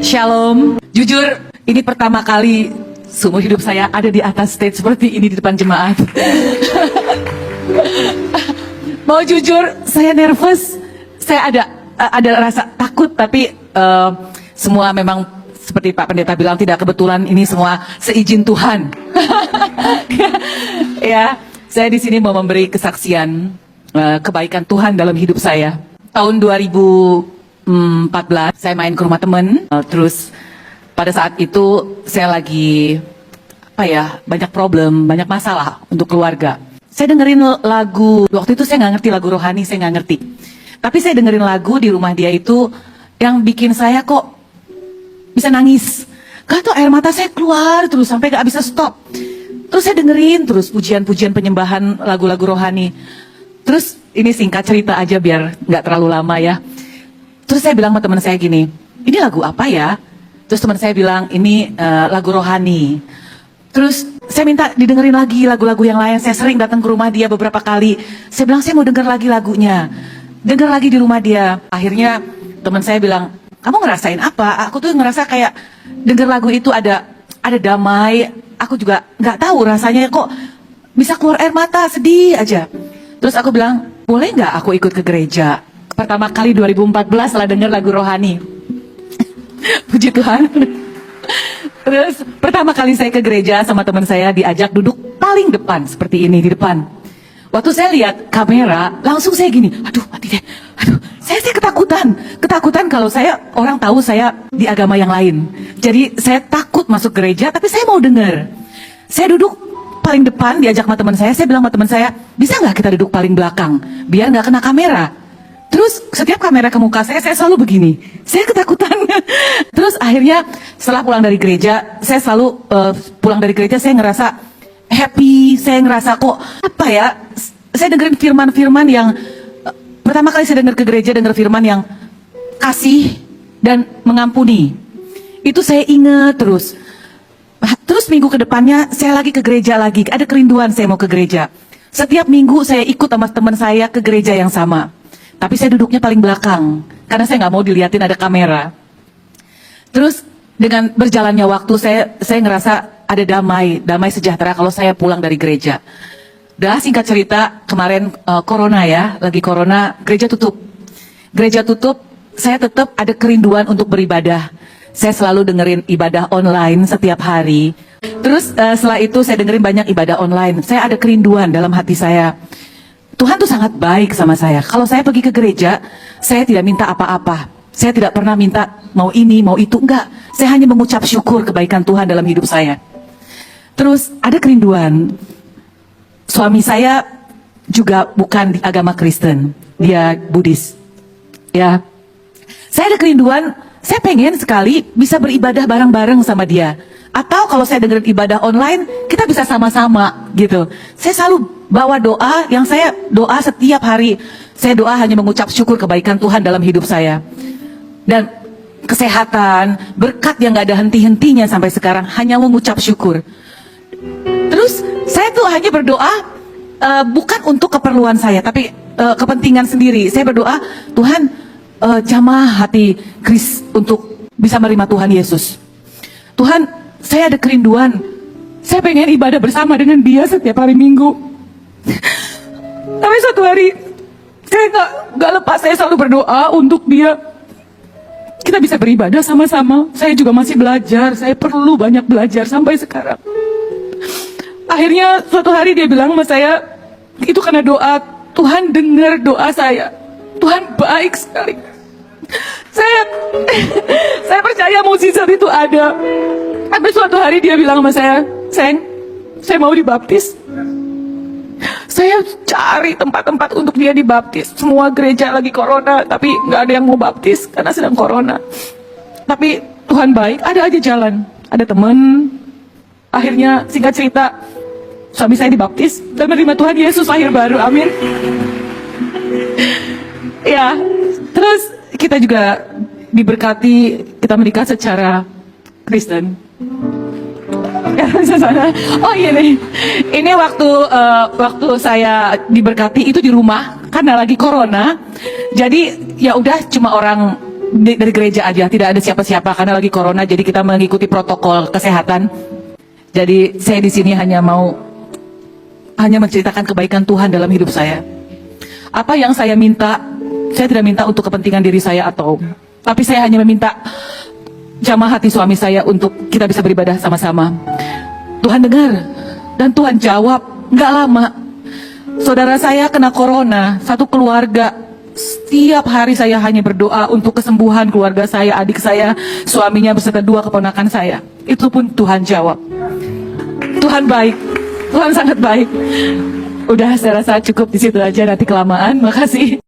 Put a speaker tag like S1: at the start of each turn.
S1: Shalom. Jujur, ini pertama kali seumur hidup saya ada di atas stage seperti ini di depan jemaat. Mau jujur, saya nervous. Saya ada rasa takut, tapi semua memang seperti Pak Pendeta bilang tidak kebetulan, ini semua seizin Tuhan. Ya, saya di sini mau memberi kesaksian kebaikan Tuhan dalam hidup saya. Tahun 2014 saya main ke rumah teman, terus pada saat itu saya lagi banyak problem, banyak masalah untuk keluarga. Saya dengerin lagu, waktu itu saya nggak ngerti lagu rohani, saya nggak ngerti. Tapi saya dengerin lagu di rumah dia itu yang bikin saya kok bisa nangis. Gak tau, air mata saya keluar terus sampai gak bisa stop. Terus saya dengerin terus pujian-pujian penyembahan lagu-lagu rohani. Terus ini singkat cerita aja biar gak terlalu lama ya. Terus saya bilang sama teman saya gini, ini lagu apa ya? Terus teman saya bilang, ini lagu rohani. Terus saya minta didengerin lagi lagu-lagu yang lain. Saya sering datang ke rumah dia beberapa kali. Saya bilang, saya mau denger lagi lagunya. Denger lagi di rumah dia. Akhirnya teman saya bilang, kamu ngerasain apa? Aku tuh ngerasa kayak denger lagu itu ada damai. Aku juga nggak tahu rasanya kok bisa keluar air mata, sedih aja. Terus aku bilang, boleh nggak aku ikut ke gereja? Pertama kali 2014 setelah denger lagu rohani. Puji Tuhan. Terus pertama kali saya ke gereja sama teman saya diajak duduk paling depan seperti ini di depan. Waktu saya lihat kamera, langsung saya gini, aduh mati deh, aduh, saya sih ketakutan kalau orang tahu saya di agama yang lain. Jadi saya takut masuk gereja, tapi saya mau dengar. Saya duduk paling depan, diajak sama teman saya bilang sama teman saya, bisa nggak kita duduk paling belakang, biar nggak kena kamera. Terus setiap kamera ke muka saya selalu begini, saya ketakutan. Terus akhirnya setelah pulang dari gereja, saya selalu pulang dari gereja saya ngerasa happy, saya ngerasa kok saya dengerin firman-firman yang pertama kali saya denger ke gereja, denger firman yang kasih dan mengampuni. Itu saya ingat terus. Terus minggu ke depannya saya lagi ke gereja lagi, ada kerinduan saya mau ke gereja. Setiap minggu saya ikut sama teman saya ke gereja yang sama. Tapi saya duduknya paling belakang karena saya nggak mau dilihatin ada kamera. Terus dengan berjalannya waktu saya ngerasa ada damai sejahtera kalau saya pulang dari gereja. Dah singkat cerita, kemarin corona ya, lagi corona, gereja tutup. Gereja tutup, saya tetap ada kerinduan untuk beribadah. Saya selalu dengerin ibadah online setiap hari. Terus setelah itu saya dengerin banyak ibadah online. Saya ada kerinduan dalam hati saya. Tuhan tuh sangat baik sama saya. Kalau saya pergi ke gereja, saya tidak minta apa-apa. Saya tidak pernah minta mau ini, mau itu, enggak. Saya hanya mengucap syukur kebaikan Tuhan dalam hidup saya. Terus ada kerinduan. Suami saya juga bukan di agama Kristen, dia Buddhis. Ya, saya ada kerinduan. Saya pengen sekali bisa beribadah bareng-bareng sama dia. Atau kalau saya dengerin ibadah online, kita bisa sama-sama gitu. Saya selalu bawa doa yang saya doa setiap hari. Saya doa hanya mengucap syukur kebaikan Tuhan dalam hidup saya. Dan kesehatan, berkat yang gak ada henti-hentinya sampai sekarang, hanya mengucap syukur. Terus saya tuh hanya berdoa bukan untuk keperluan saya, tapi kepentingan sendiri. Saya berdoa, Tuhan jamah hati Chris untuk bisa menerima Tuhan Yesus. Tuhan, saya ada kerinduan. Saya pengen ibadah bersama dengan dia setiap hari Minggu. Tapi suatu hari saya nggak lepas, saya selalu berdoa untuk dia. Kita bisa beribadah sama-sama. Saya juga masih belajar. Saya perlu banyak belajar sampai sekarang. Akhirnya suatu hari dia bilang sama saya, itu karena doa, Tuhan dengar doa saya. Tuhan baik sekali. Saya percaya mukjizat itu ada. Tapi suatu hari dia bilang sama saya, sayang, saya mau dibaptis. Saya cari tempat-tempat untuk dia dibaptis. Semua gereja lagi corona, tapi nggak ada yang mau baptis karena sedang corona. Tapi Tuhan baik, ada aja jalan. Ada teman. Akhirnya singkat cerita, suami saya dibaptis dan menerima Tuhan Yesus lahir baru, amin. Ya, terus kita juga diberkati, kita menikah secara Kristen. Oh iya nih, ini waktu saya diberkati itu di rumah karena lagi corona. Jadi ya udah cuma orang dari gereja aja, tidak ada siapa-siapa karena lagi corona, jadi kita mengikuti protokol kesehatan. Jadi saya di sini hanya menceritakan kebaikan Tuhan dalam hidup saya. Apa yang saya minta, saya tidak minta untuk kepentingan diri saya tapi saya hanya meminta jamah hati suami saya untuk kita bisa beribadah sama-sama. Tuhan dengar dan Tuhan jawab. Nggak lama, saudara saya kena corona, satu keluarga. Setiap hari saya hanya berdoa untuk kesembuhan keluarga saya, adik saya, suaminya beserta 2 keponakan saya. Itu pun Tuhan jawab. Tuhan baik, Tuhan sangat baik. Udah, saya rasa cukup di situ aja, nanti kelamaan. Makasih.